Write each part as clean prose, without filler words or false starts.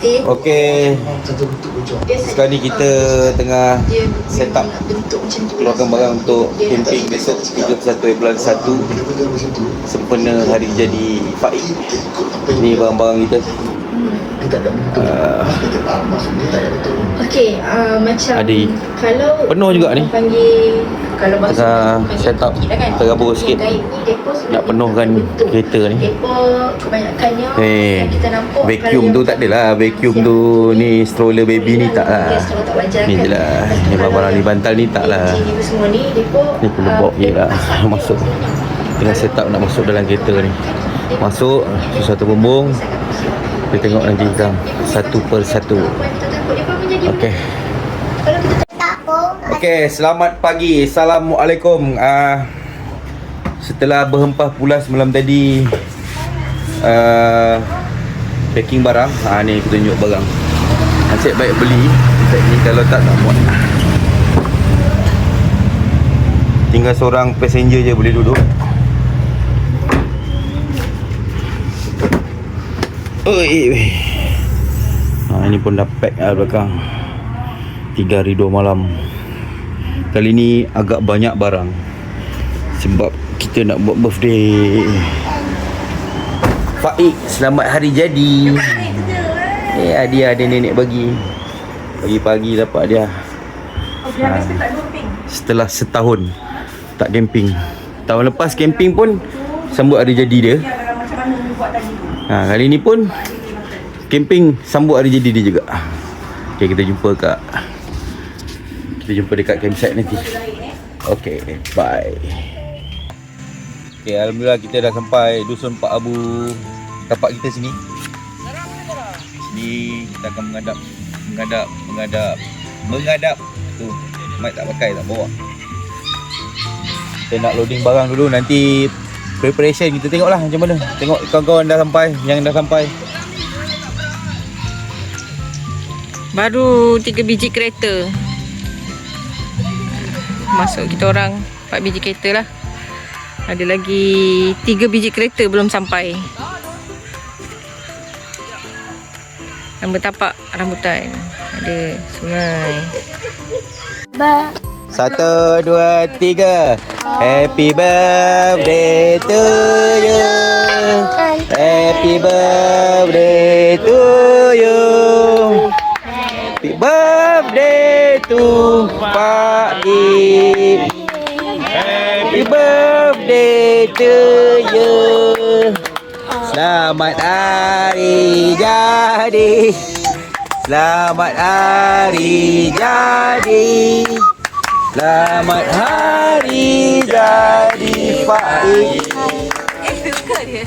Okey. Sekarang ni kita tengah set up keluarkan barang untuk camping besok 31 bulan 1 sempena hari jadi Faik. Ni barang-barang kita. Okey, macam Adik. kalau Penuh juga ni. panggil kalau Tengah set up terabur sikit. Nak penuhkan kereta ni. Depo kebanyakannya kita nampak Vacuum tu tak adalah. Vacuum tu ni stroller baby ni tak lah. Ni je lah. Ni barang-barang ni bantal ni tak lah. Ni perlu bawa je lah. Masuk. Tengah set up nak masuk dalam kereta ni. Masuk susah terbumbung. Kita tengok nanti kita satu per satu. Okey. Okey, selamat pagi. Assalamualaikum. Setelah berhempas pulas malam tadi packing barang. Ni kita tunjuk barang. Nasib baik beli. Nasib ni kalau tak muat. Tinggal seorang passenger je boleh duduk. Oi. Ini pun dah pack lah belakang. 3 hari 2 malam. Kali ni agak banyak barang sebab kita nak buat birthday Faik. Selamat hari jadi. Hadiah ada nenek bagi. Pagi-pagi dapat dia. Setelah setahun tak camping. Tahun lepas camping pun sambut hari jadi dia. Kali ni pun camping sambut hari jadi dia juga. Okay, kita jumpa dekat campsite nanti. Okay, bye. Okay, alhamdulillah kita dah sampai Dusun Pak Abu. Tapak kita sini. Sini kita akan menghadap. Tu, mic tak pakai, tak bawa. Kita nak loading barang dulu, nanti preparation kita tengoklah macam mana. Tengok kawan-kawan dah sampai, yang dah sampai. Baru 3 biji kereta. Masuk kita orang 4 biji kereta lah. Ada lagi 3 biji kereta belum sampai. Dan bertapak rambutan. Ada sungai. 1, 2, 3. Happy birthday to you. Happy birthday to you. Happy birthday to Pak Ip. Happy birthday to you. Selamat hari jadi. Selamat hari jadi. Selamat hari jadi Faik.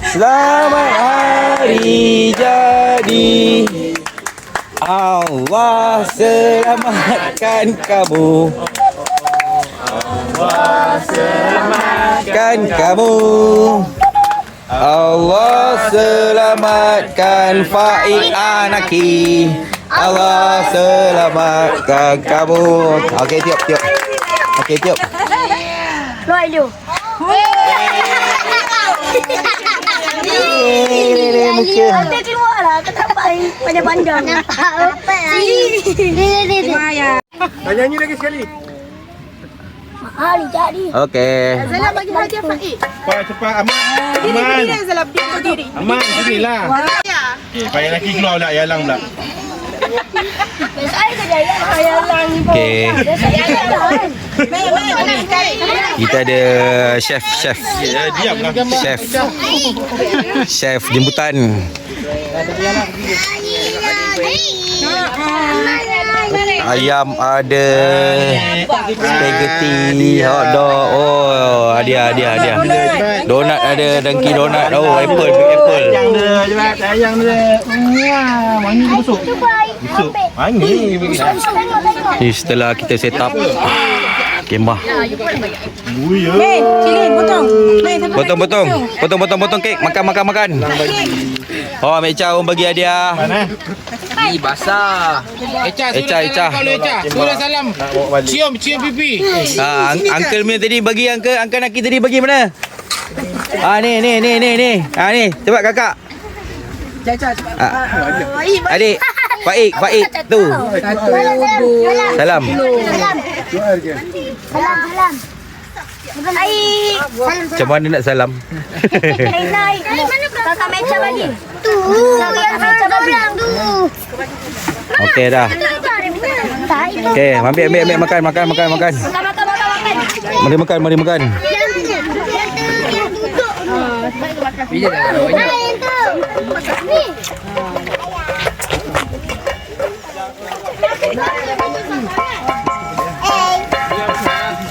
Selamat hari jadi. Allah selamatkan kamu. Allah selamatkan kamu. Allah selamatkan Faik anaki. Allah selamatkan kamu. Okey, tiup. Okey, tiup. Luar dulu. Muka. Ada keluar lah. Tak sampai panjang-panjang. Tak nyanyi lagi sekali. Hari jadi. Okey. Zala bagi hadiah Faik. Cepat aman. Zala berdiri. Aman sendirilah. Okey, payah lelaki keluar pula, yalang pula. Saya kerja yang Okey. Kita ada chef. Diamlah. Chef jemputan. Ayam ada, spaghetti, hotdog. Oh, hadiah. Donat ada, Dunkin Donat. Oh, apple. Sayang dia. Wah, wangi ke busuk? Busuk. Wangi. Ni setelah kita set up kemah. Potong kek. Makan. Oh, Mek Cha bagi hadiah. Mana? Ni basah. Echa. Suruh salam. Cium pipi. Uncle punya tadi bagi uncle Naki tadi bagi mana? Ni. Ni. Cepat kakak. Cepat. Adik. Faik tu. Salam. Salam. Baik. Macam mana nak salam? Naik. Kakak macam lagi. Tu. Yang orang tu. Okey dah. Okey, ambil makan. Makan. Mari makan. Bila dah banyak.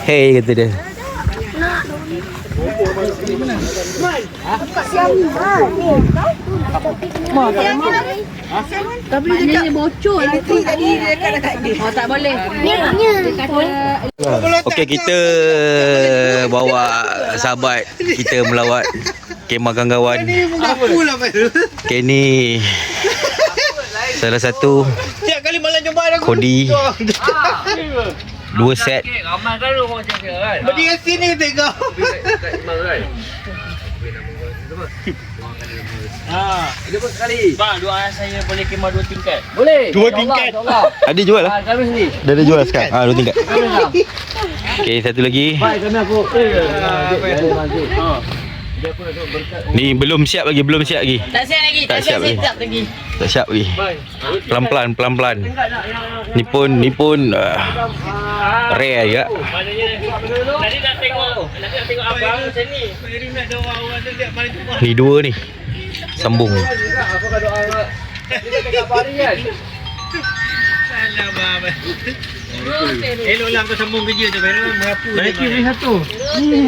Hey kata dia. Tapi dia bocor tadi dekat dia. Oh, tak boleh. Okey, kita bawa sahabat kita melawat kemah Ganggawan. Okey, ni salah satu Kodi 2 set. Ramai kan lu macam ni kan. Berdiri kat sini tengok. Dia pun sekali. Bang, doa saya boleh kemah 2 tingkat. Boleh. 2 tingkat. Ada jual lah. Kami sini. Dah ada jual sekarang. 2 tingkat. Kami lah. Okey, satu lagi. Baik, kami aku. Ni belum siap lagi. Tak siap lagi. Tak siap lagi. lagi. Tak siap lagi. Pelan-pelan. Ni pun rare juga. Tadi nak tengok abang macam ni. Ni 2 ni. Sambung. Apa kau doa awak? Dia cakap apa hari kan? Eloklah kau sambung kerja tu, Baru merapu. Naik beli satu. Ambil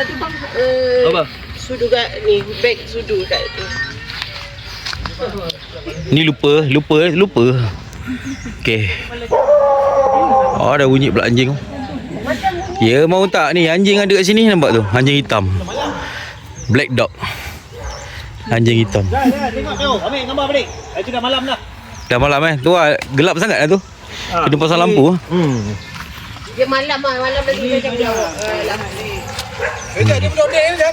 tu bang. Apa? Sudu kat ni, beg sudu kat tu. Ni lupa. Okey. Oh, dah bunyi pula anjing. Ya, mau tak ni anjing ada kat sini, nampak tu? Anjing hitam. Black dog. Anjing hitam. Dah, tengok. Ambil gambar balik. Itu dah malam dah. Dah malam tu gelap sangat lah tu. Kena pasang lampu. Dia malam lagi dia cakap. Dia belum boleh.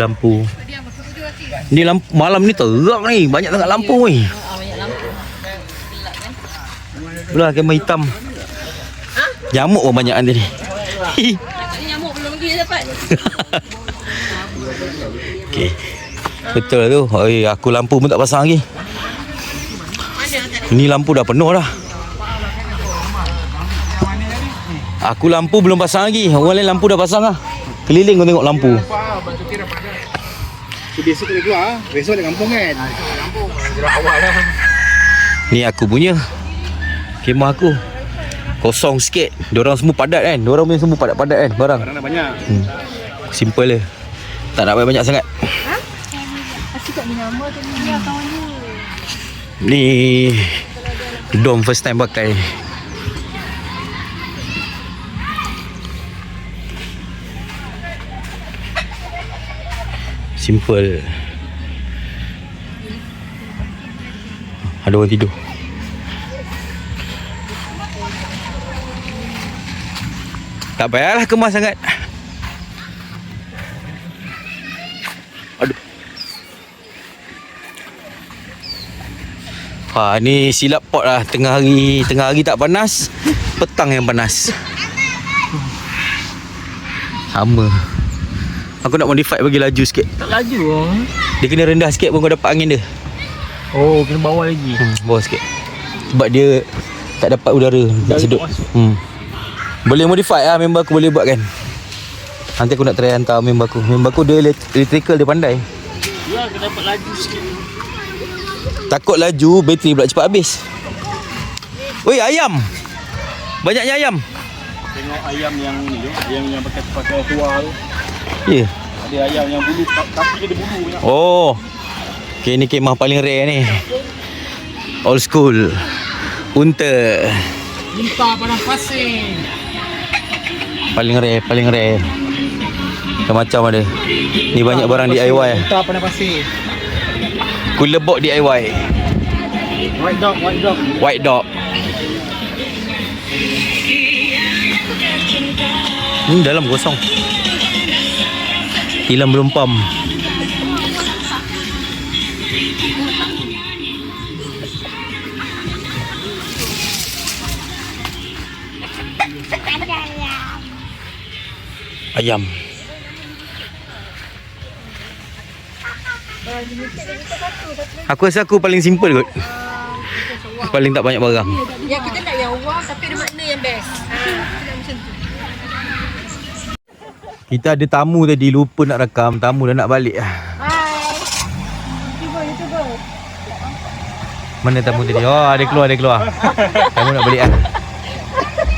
Lampu. Ni lampu malam ni terang ni, banyak sangat lampu ni. Belah kemah hitam. Nyamuk pun banyak nanti ni. Nyamuk belum lagi dapat. Okey. Betul tu. Oi, aku lampu pun tak pasang lagi. Ni lampu dah penuh dah. Aku lampu belum pasang lagi. Orang lain lampu dah pasang lah. Keliling kau tengok lampu. Besok kena keluar. Besok nak kampung kan. Ni aku punya. Kemah aku. Kosong sikit. Diorang semua padat kan. Diorang punya semua padat-padat kan barang. Barang dah banyak. Simple je. Tak nak banyak sangat. Ni dom first time pakai. Simple. Ada orang tidur. Tak payahlah kemas sangat. Aduh. Ni silap pot lah. Tengah hari tak panas, petang yang panas. Sama. Aku nak modify bagi laju sikit. Tak laju ah. Dia kena rendah sikit pun kau dapat angin dia. Oh, kena bawah lagi. Bawah sikit. Sebab dia tak dapat udara nak sedut. Boleh modify lah, member aku boleh buat kan. Nanti aku nak try hantar member aku. Member aku dia electrical, dia pandai. Ya, kena dapat laju sikit. Takut laju, bateri pula cepat habis. Oi, ayam. Banyaknya ayam. Tengok ayam yang ni tu. Ayam yang pakai tua tu. Ya. Ada ayam yang bulu, kaki dia ada bulu banyak. Oh. Okay, ni kemah paling rare ni. Old school. Unta. Unta padang pasir. Paling rare. Macam-macam ada. Ni banyak barang DIY. Unta padang pasir. Kulebok DIY. White dog. Dalam kosong. Tilam belum pam. ayam. Aku rasa aku paling simple kot. Paling tak banyak barang. Yang kita nak yang wah tapi ada makna yang best. Macam tu. Kita ada tamu tadi, lupa nak rakam. Tamu dah nak balik. Mana tamu tadi? Oh, ada keluar. Tamu nak balik lah.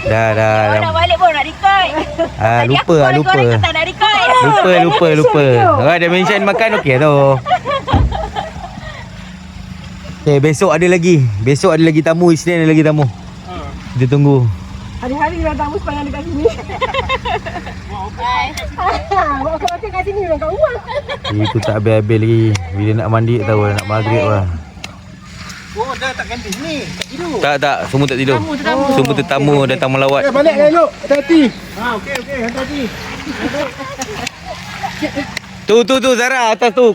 Dah. Nak balik pun nak record. Lupa. Tak nak record. Lupa. Oh, dia mention makan okey tu. Okay, besok ada lagi tamu. Isnin ada lagi tamu. Kita tunggu. Hari-hari orang tamu sepanjang dekat sini. Bawa makan kat sini orang kat rumah. Itu tak habis-habis lagi. Bila nak mandi tak tahu dah nak maghrib lah. Oh, dah tak ganti ni. Tidur. Tak, semua tak tidur. Semua tetamu datang melawat. Balik dah elok. Hati-hati. Okey, hati-hati. Tu Zara atas tu.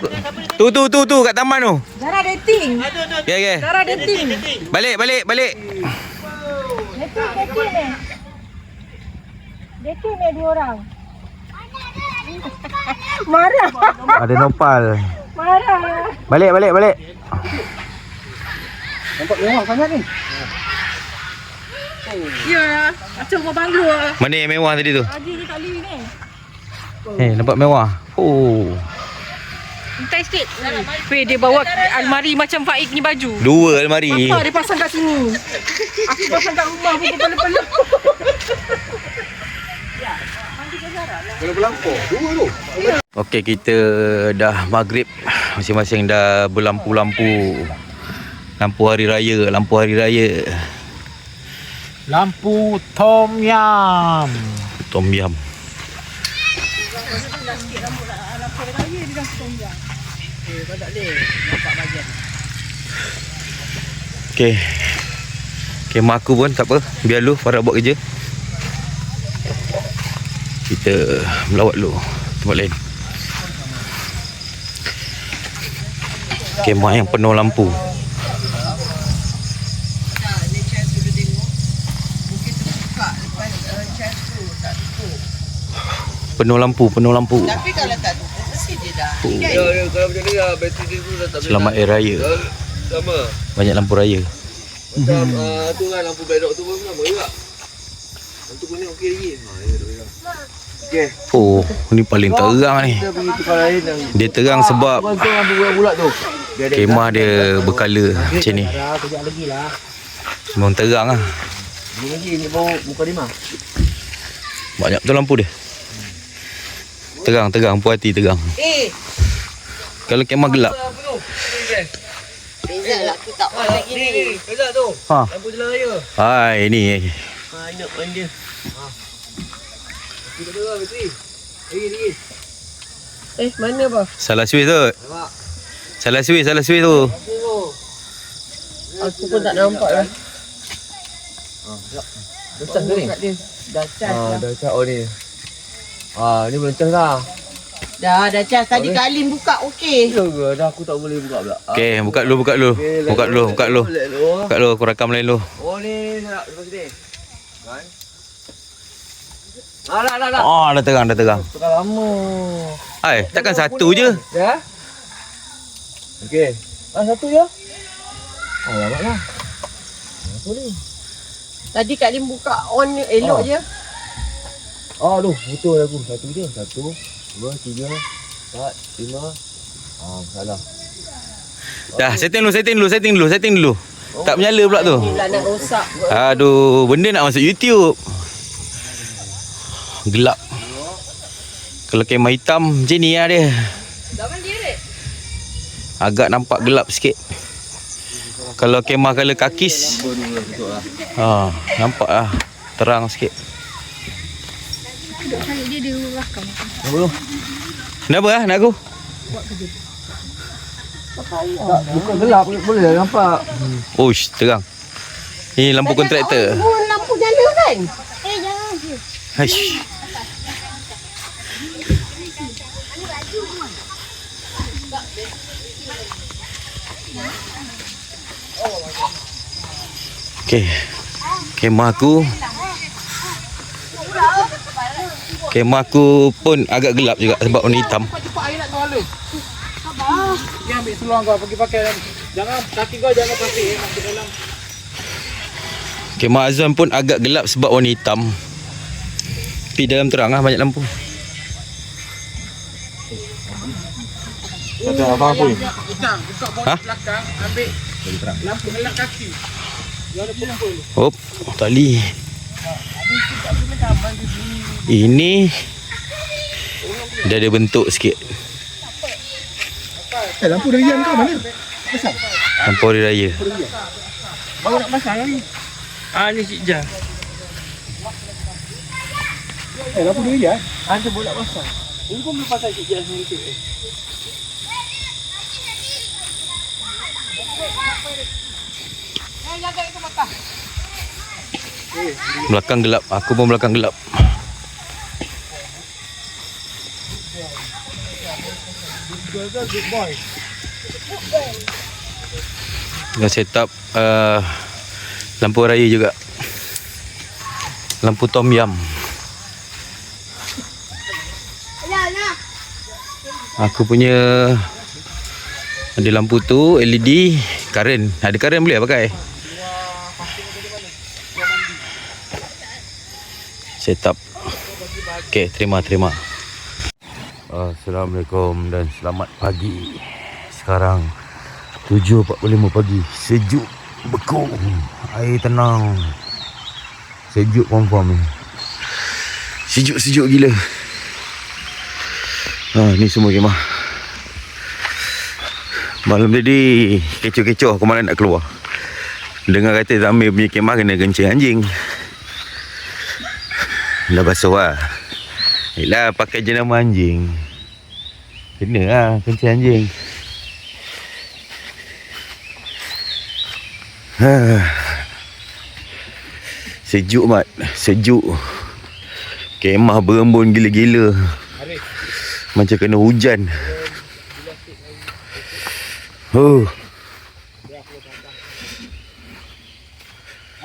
Tu kat taman tu. Zara dating. Okay. Zara dating. Balik. Dating ni dua orang. Marah. Ada nopal. Marah. Balik. Nampak mewah sangat ni. Ya, macam rumah banglo. Mana yang mewah tadi tu? Haji ni kali ni. Nampak mewah. Oh. Entai sikit. Weh, dia bawa almari macam Faik ni baju. 2 almari. Apa dia pasang kat sini? Aku pasang kat rumah pun peluk-peluk. Kalau berlampau, 2 tu. Okey, kita dah maghrib. Masing-masing dah berlampu-lampu. Lampu hari raya. Lampu Tom Yam. Tom Yam. Okey. Kemah aku pun tak apa. Biar lu Farah buat kerja. Kita melawat lu tempat lain. Kemah yang penuh lampu. Penuh lampu. Tapi kalau tak tutup mesti dia dah. Ya, kalau macam ni lah bateri dia tu dah tak Selamat Hari Raya. sama. Banyak lampu raya. Macam tu kan lampu bedok tu pun sama juga. Lampu kuning okey lagi. Okey. Oh, ni paling terang ni. Kita pergi tukar lain yang Dia terang sebab tu lampu bulat tu. kemah dia berkala macam ni. Kejap lagi lah. Memang terang lah. Ni lagi ni bau muka lima. Banyak betul lampu dia. Terang, puas hati terang. Kalau kemah gelap. Beza lah aku tak on lagi ni. Beza tu. Ha. Lampu jalan raya. Hai, ni. Nak main dia. Kita tu lah bateri. Lagi. Mana apa? Salah switch tu. Nampak? Salah switch tu. Aku pun tak nampak lah. Dah cas ke ni? Dah cas lah. Dah cas. Oh ni. Ni belum cas lah. Dah cas. Tadi Kak Lim buka okey. Ya ke? Dah aku tak boleh buka pula. Okey, buka dulu. Buka dulu. Aku rakam lain dulu. Oh ni nak lepas sini. Kan? Lah. Oh, dah terang. Tekan lama. Hai, takkan satu je. Ya? Okey. Satu je? Alamak lah. Apa ni? Tadi Kak Lim buka on elok je. Aduh, betul aku. Satu je. 1, 2, 3, 4, 5. Salah. Dah, setting dulu. Tak menyala pula tu. Lah nak rosak. Aduh, benda nak masuk YouTube. Gelap. Kalau kemah hitam macam ni lah dia. Agak nampak gelap sikit. Kalau kemah color kakis, nampak lah terang sikit. Kenapa lah nak aku? Bukan gelap boleh dah nampak. Uish, terang. Ni lampu kontraktor. Lampu nyala kan? Jangan je. Haish. Okey. Kemah aku. Kemah aku pun agak gelap juga sebab warna hitam. Cepat air nak kepala. Sabar. Dia ambil seluar kau pergi pakai dalam. Jangan kaki kau jangan pakai masuk dalam. Kemah Azwan pun agak gelap sebab warna hitam. Tapi dalam terang lah, banyak lampu. Tak ada apa-apa. Utang, buka bawah Ha? belakang, ambil lampu gelap kaki. Dia ada pulumpul. Hop, tali. Ini dia ada bentuk sikit. Lampu dari yang kau mana? Lampu hari raya. Baru nak pasang lagi. Ni Cik Jah. Lampu dari dia. Ada bolak pasang. Ini pun boleh pasang Cik Jah nanti. Belakang gelap. Aku pun belakang gelap. Dengan setup lampu raya juga. Lampu tom yum. Aku punya ada lampu tu LED karen. Ada karen boleh pakai. Setup. Okey, terima. Assalamualaikum dan selamat pagi. Sekarang 7.45 pagi. Sejuk beku. Air tenang. Sejuk confirm ni. Sejuk gila. Ni semua kemah. Malam tadi kecoh-kecoh aku malah nak keluar. Dengar kata Zamir punya kemah kena kencing anjing. Dah basuh lah. Yelah pakai jenama anjing. Kena lah kencing anjing. Sejuk mat. Sejuk. Kemah berembun gila-gila. Macam kena hujan.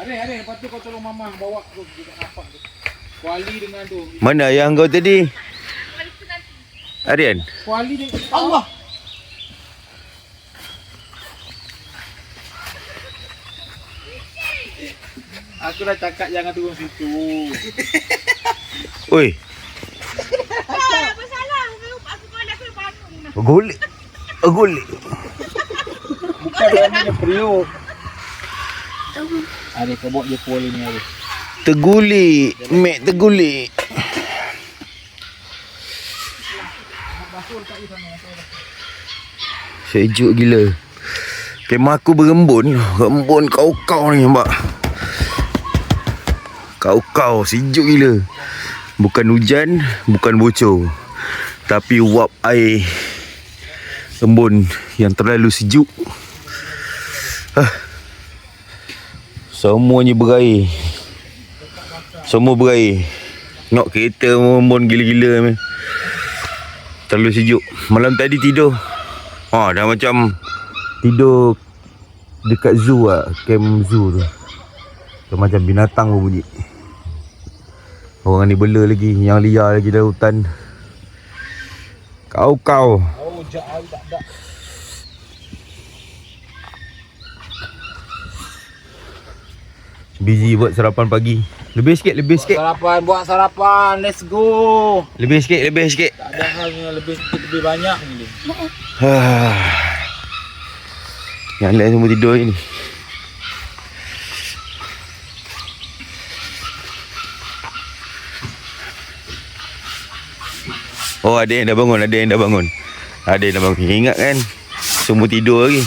Hari, lepas tu kau tolong mama bawa tu dekat tapak tu. Kuali dengan tu. Mana ayah kau tadi? Aryan? Kuali dengan Allah. Aku dah cakap jangan turun situ. Oi. Golek. Golek. Bukan namanya periuk. Hari kau bawa je kuali ni hari. Tergulik. Mek tergulik. Sejuk gila. Kemah aku berembun. Rembun kau-kau ni nampak. Kau-kau sejuk gila. Bukan hujan, bukan bocor. Tapi uap air embun yang terlalu sejuk. Semuanya berair. Semua berair. Tengok kereta embun gila-gila ni. Terlalu sejuk. Malam tadi tidur dah macam tidur dekat zoo lah. Camp zoo tu. Macam binatang pun bunyi. Orang ni bela lagi. Yang liar lagi dalam hutan. Kau-kau. Oh, jauh tak ada. Busy buat sarapan pagi. Lebih sikit. Sarapan, buat sarapan. Let's go. Lebih sikit. Tak ada hal yang lebih banyak ni. Yang lain semua tidur je ni. Oh, ada yang dah bangun. Ingat kan? Semua tidur lagi.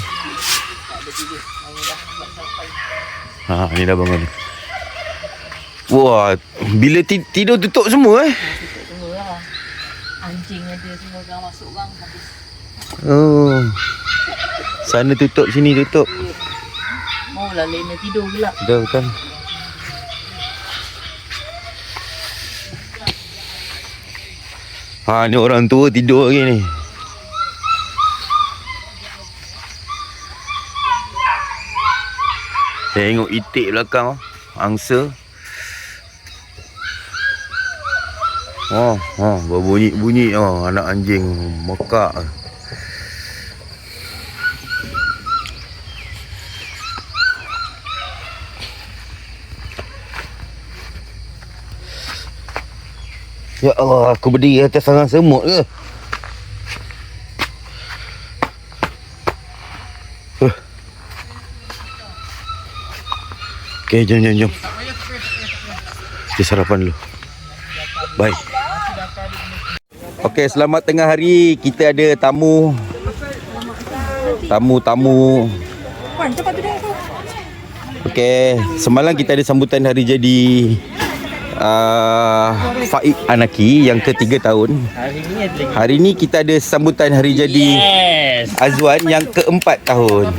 Ni dah bangun. Wah, bila tidur tutup semua Tutup semua lah. Anjing ada semua orang masuk orang habis. Oh. Sana tutup, sini tutup. Maulah Lena tidur gelap. Dah kan. Ni orang tua tidur lagi ni. Tengok itik belakang. Angsa. Berbunyi-bunyi anak anjing mekak. Ya Allah, aku berdiri atas sarang semut ke? Okey, jom. Kita sarapan dulu. Bye. Okey, selamat tengah hari. Kita ada tamu. Okey, semalam kita ada sambutan hari jadi Faik Anaki yang ke-3 tahun. Hari ni kita ada sambutan hari jadi Azwan yang ke-4 tahun.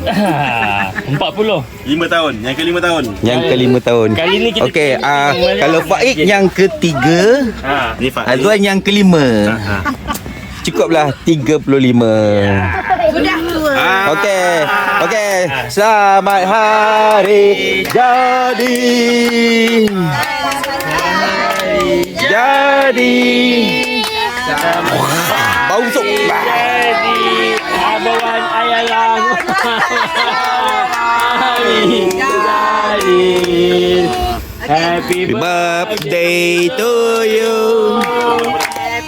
40. 5 tahun. Yang ke-5 tahun. Yang ke-5 tahun. Kali ni kita okey, kalau Faik yang ke-3, Ni Faik. Azwan yang ke-5. Cukuplah 35. Okey. Selamat hari jadi. Bau busuk. Abang ayalah. Happy birthday to you.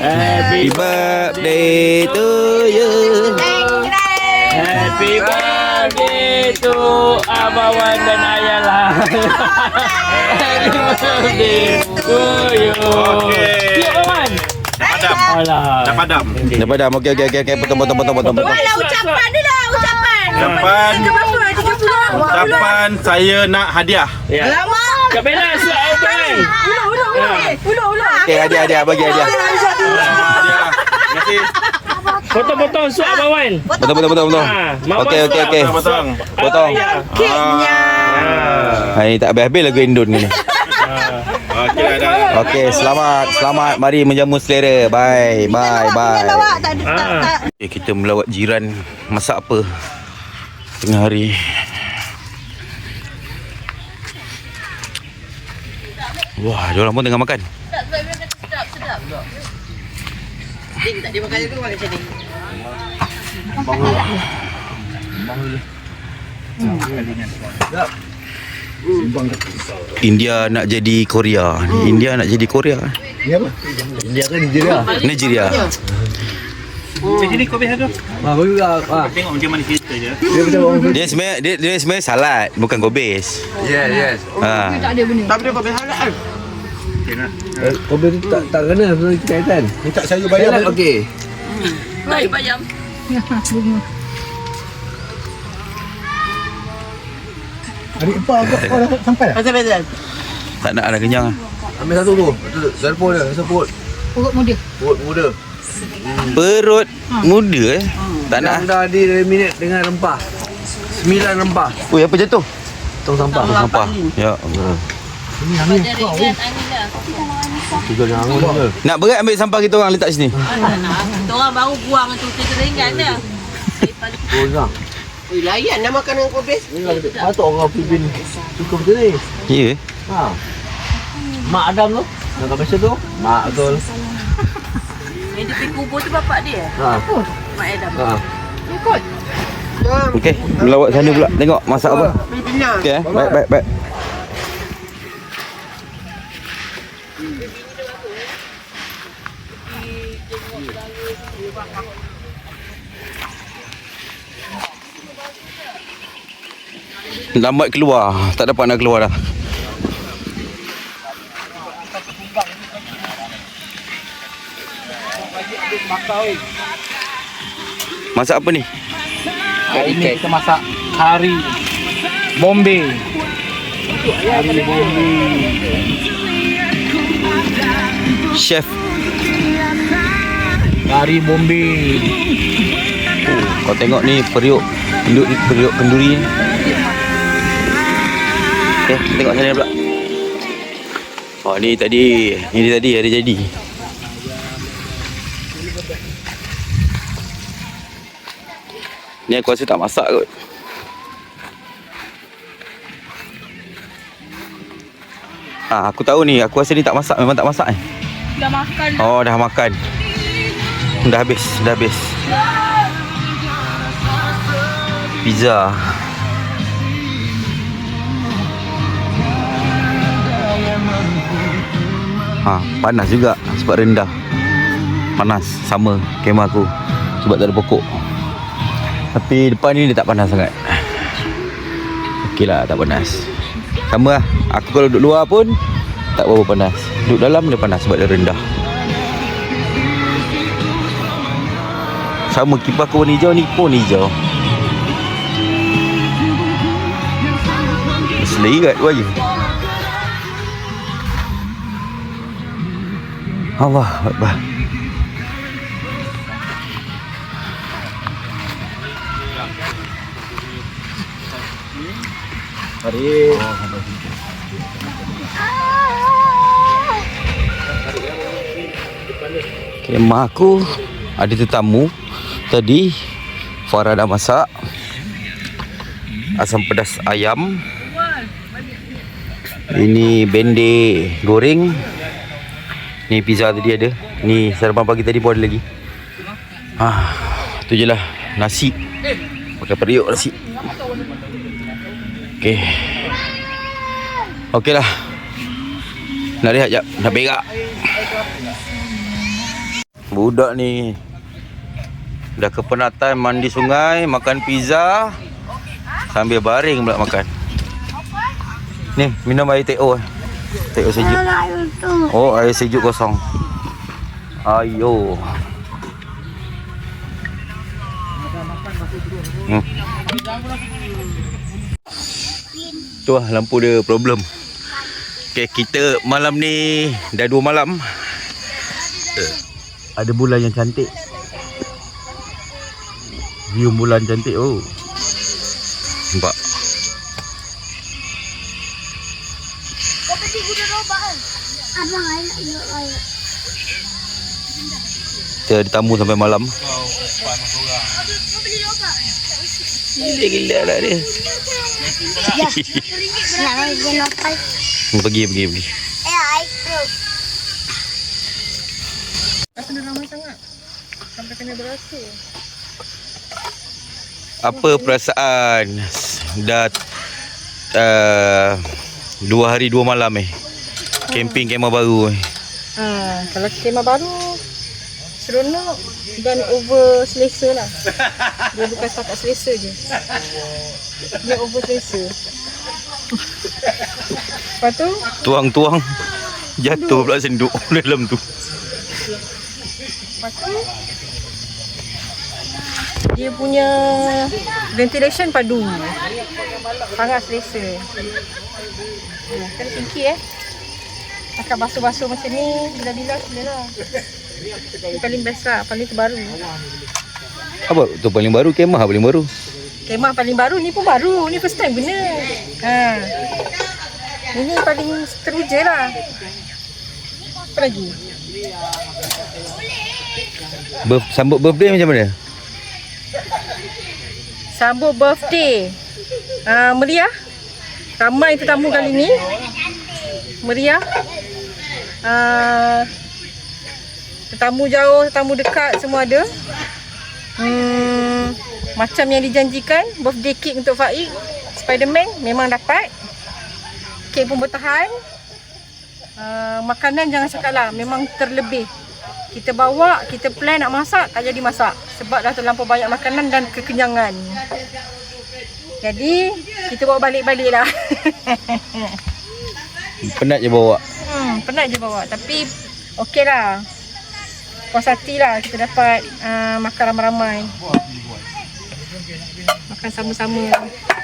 Happy birthday to you. Happy birthday to Abang Wan dan Ayalah. Happy birthday to you. Okey. Siap Wan? Dah padam. Dah padam. Okey. Potong. Ucapan dia lah, ucapan. Ucapan saya nak hadiah. Ya. Kak Bella suap Abang. Okey, hadiah. Bagi hadiah. Hadiah. Terima kasih. Potong-potong suap Abang Wan. Potong. Okey. Potong. Potong. Keknya. Ini tak habis-habis lagu Indon ni. Okey, dah. Okey, selamat. Mari menjamu selera. Bye. Okay, kita melawat jiran. Masak apa tengah hari? Wah, diorang pun tengah makan. Sedap. Tak dia makan juga macam ni. India nak jadi Korea. India nak jadi Korea. India kan Nigeria. Nigeria. Sini kau biar tu. Bagus lah. Tengok macam mana cerita je. Dia macam orang. Dia sebenarnya salad, bukan gobes. Yes. Tak ada benda. Tapi dia kau biasa kan? Kobe tu tak kena sebenarnya kaitan. Minta saya bayar. Okey. Baik bayam. Adik apa kau dah sampai dah? Pasal betul. Tak nak ada kenyang. Ambil satu tu. Telefon dia, sebut. Urut muda. Perut muda. Perut muda tak nak. Dah di minit dengan rempah. 9 rempah. Oi, apa jatuh? Tong sampah. Sampah. Ya. Ini angin kau. Tiga jangan dia. Nak berat ambil sampah kita orang letak sini. Kita orang baru buang tu teringat dah. Orang. Oi, layan dah makan dengan kau bes. Patut orang Filipin cukup macam ni. Ya. Ha. Mak Adam tu. Nak biasa tu. Mak betul. Yang dia pergi kubur tu bapak dia. Ha. Mak Adam. Ha. Ikut. Okey, melawat sana pula. Tengok masak apa. Filipina. Okey, baik. Lambat keluar, tak dapat nak keluar dah. Masak apa ni? Hari ni kita masak kari Bombay. Kari Bombay. Chef. Kari Bombay. Oh, kau tengok ni periuk kenduri ni. Okey, tengok sana pula. Oh, ni tadi hari jadi. Ni aku rasa tak masak kot. Aku tahu ni, aku rasa ni tak masak, memang tak masak ni. Dah makan. Oh, dah makan. Dah habis. Pizza. Panas juga sebab rendah. Panas sama kemah aku sebab tak ada pokok. Tapi depan ni dia tak panas sangat. Okeylah, tak panas. Sama lah. Aku kalau duduk luar pun tak berapa panas. Duduk dalam dia panas sebab dia rendah. Sama kipas aku warna hijau, ni pun hijau. Selirat baju. Allah Akbar. Kemah aku ada tetamu. Tadi Farah dah masak asam pedas ayam. Ini bende goreng. Ni pizza tadi ada. Ni sarapan pagi tadi pun ada lagi. Tu je lah. Nasi. Pakai periuk nasi. Okey lah. Nak rehat jap. Nak berak. Budak ni dah kepenatan mandi sungai, makan pizza, sambil baring pula makan. Ni minum air teh O. Teh O sejuk. Oh, air sejuk kosong. Ayo. Tu lah lampu dia problem. Okay, kita malam ni dah 2 malam. Ada bulan yang cantik. View bulan cantik. Oh, nampak. Kita ada tamu sampai malam. Gila lah dia. Pergi. Apa perasaan dah 2 hari 2 malam camping kemah baru Kalau kemah baru seronok dan over selesa lah. Dia bukan setakat selesa je, dia over selesa. Lepas tu tuang jatuh pula senduk dalam tu. Lepas tu dia punya ventilation padu, sangat selesa. Kena tinggi akan basuh-basuh macam ni bila-bila lah. Ini paling best lah, paling terbaru. Apa tu paling baru? Kemah paling baru. Kemah paling baru, ni pun baru. Ni first time guna. Ini paling teruja lah. Apa lagi? Sambut birthday macam mana? Sambut birthday meriah. Ramai tetamu kali ni. Meriah. Tetamu jauh, tetamu dekat semua ada. Macam yang dijanjikan, birthday cake untuk Faik, Spiderman memang dapat. Kek pun bertahan. Makanan jangan cakap lah, memang terlebih. Kita bawa, kita plan nak masak, tak jadi masak sebab dah terlampau banyak makanan dan kekenyangan. Jadi kita bawa balik-balik lah. Penat je bawa. Penat je bawa, tapi okey lah. Puas hati lah kita dapat makan ramai-ramai. Makan sama-sama,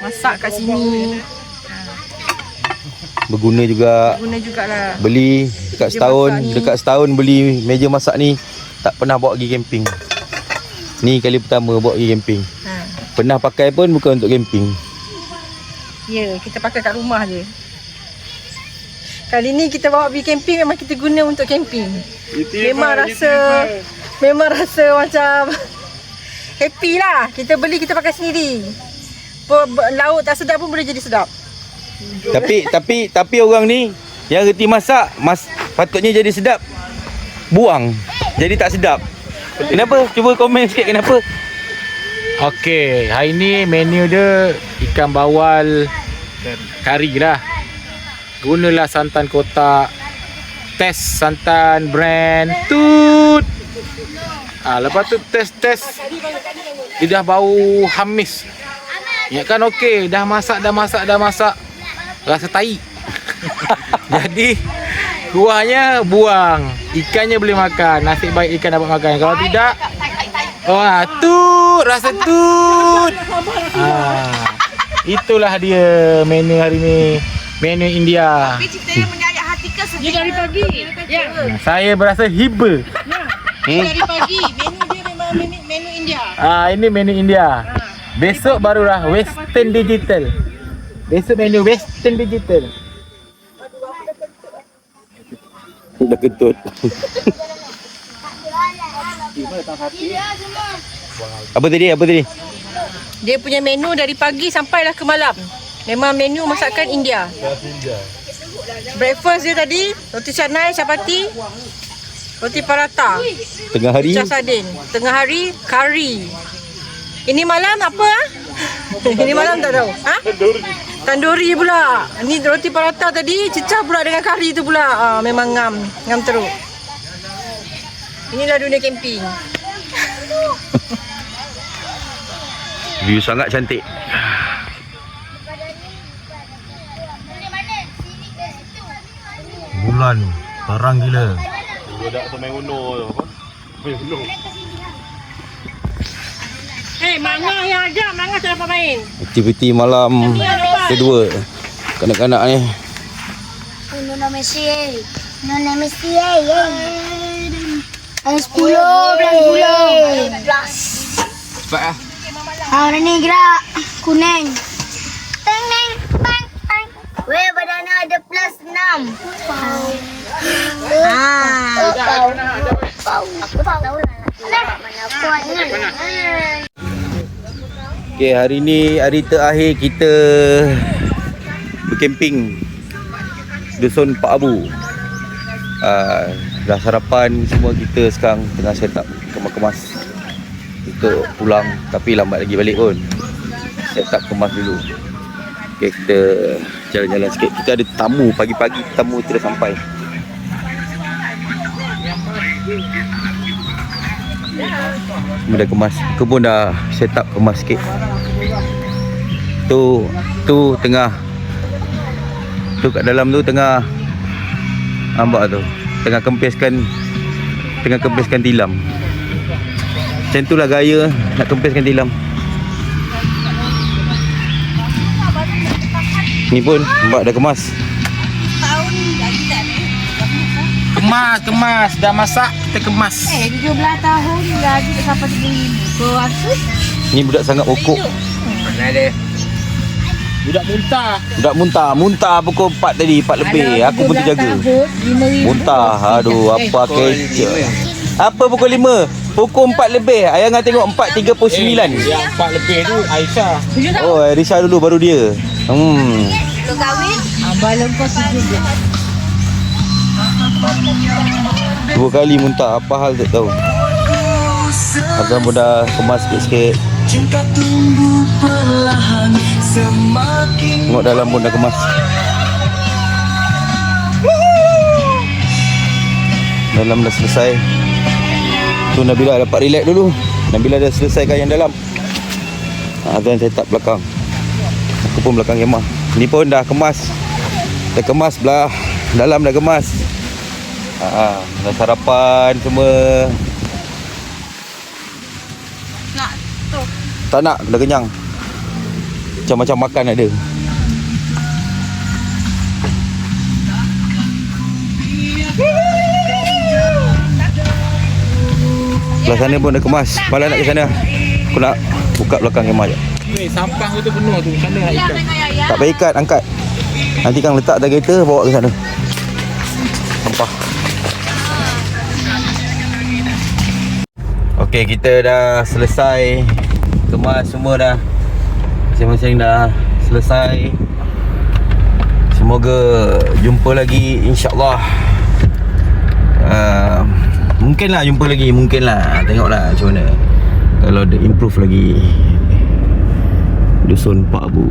masak kat sini. Berguna jugalah. Beli dekat setahun beli meja masak ni, tak pernah bawa pergi camping. Ni kali pertama bawa pergi camping. Pernah pakai pun bukan untuk camping. Ya, kita pakai kat rumah je. Kali ni kita bawa pergi camping, memang kita guna untuk camping. Memang rasa macam happy lah. Kita beli, kita pakai sendiri. Lauk tak sedap pun boleh jadi sedap. Tapi orang ni yang reti masak, patutnya jadi sedap. buang. Jadi tak sedap. Kenapa? Cuba komen sikit kenapa? Okey, hari ni menu dia ikan bawal kari lah. Gunalah santan kotak. Test santan brand Tut. Lepas tu test dia dah bau hamis. Ingatkan okey, dah masak. Rasa tai. Jadi kuahnya buang, ikannya boleh makan. Nasib baik ikan dapat makan. Kalau tidak, tut, rasa tut. Itulah dia menu hari ni. Menu India. Tapi ceritanya menyayat hati ke sedih. Dia dari pagi. Ya. Saya berasa hiba. Dari pagi. Menu dia memang menu India. Ini menu India. Besok barulah Western Digital. Besok menu Western Digital. Dah kentut. Apa tadi? Dia punya menu dari pagi sampailah ke malam. Memang menu masakan India. Breakfast dia tadi, roti canai, chapati, roti paratha. Tengah hari Pecah sardin. Tengah hari, kari. Ini malam apa? Ini malam tak tahu. Tanduri pula. Ini roti paratha tadi, cecah pula dengan kari tu pula. Memang ngam teruk. Inilah dunia camping. view sangat cantik. Bulan terang gila. Budak tu main uno tu apa? Main uno. Manga yang ada, manga tak dapat main. Aktiviti malam kedua kanak-kanak ni. Nona Messi. 10 plus. Cepat lah. Hari ni gerak kuning. Teng teng teng teng. Weh badan ada plus 6. Aku tak tahu lah. Mana kuat ni. Okay, hari ni hari terakhir kita berkemping Dusun Pak Abu. Dah sarapan semua, kita sekarang tengah set up kemas-kemas untuk pulang, tapi lambat lagi balik pun. Set up kemas dulu. Okay, kita jalan-jalan sikit. Kita ada tamu pagi-pagi, tamu kita dah sampai. Semua dah kemas. Aku pun dah set up kemas sikit. Tu tengah. Tu kat dalam tu tengah. Nampak tu. Tengah kempiskan tilam. Macam itulah gaya nak kempiskan tilam. Ni pun nampak dah kemas. Kemas, dah masak kita kemas. 17 tahun lagi tak sampai 3,000. Kau asus? Ni budak sangat pokok. Mana dia? Budak Muntah pukul 4 tadi, 4 lebih. Aku pun terjaga. Muntah. Aduh, apa kecek. Apa pukul 5? Pukul 4 lebih. Ayangan tengok 4.39. Yang 4 lebih tu Aisyah. Oh, Risha dulu baru dia. Kau kahwin? Abang kau juga. 2 kali muntah. Apa hal tak tahu. Azam pun dah kemas sikit-sikit. Tengok dalam pun dah kemas. Dalam dah selesai. Tu Nabila dapat relax dulu. Nabila dah selesaikan yang dalam. Azam set up belakang. Aku pun belakang kemah. Ni pun dah kemas. Dah kemas belah. Dalam dah kemas. Dah sarapan semua. Tak nak, dah kenyang. Macam-macam makan ada. Belah sana pun dah kemas. Malah nak ke sana. Aku nak buka belakang kemah je. Ni sampah tu penuh tu. Macam mana nak ikat? Tak payah ikat, angkat. Nanti Kang letak atas kereta, bawa ke sana. Sampah. Okey, kita dah selesai kemas semua dah. Masing-masing dah selesai. Semoga jumpa lagi, insya-Allah. Mungkin lah jumpa lagi. Mungkin lah. Tengoklah macam mana. Kalau ada improve lagi. Dusun Pak Abu.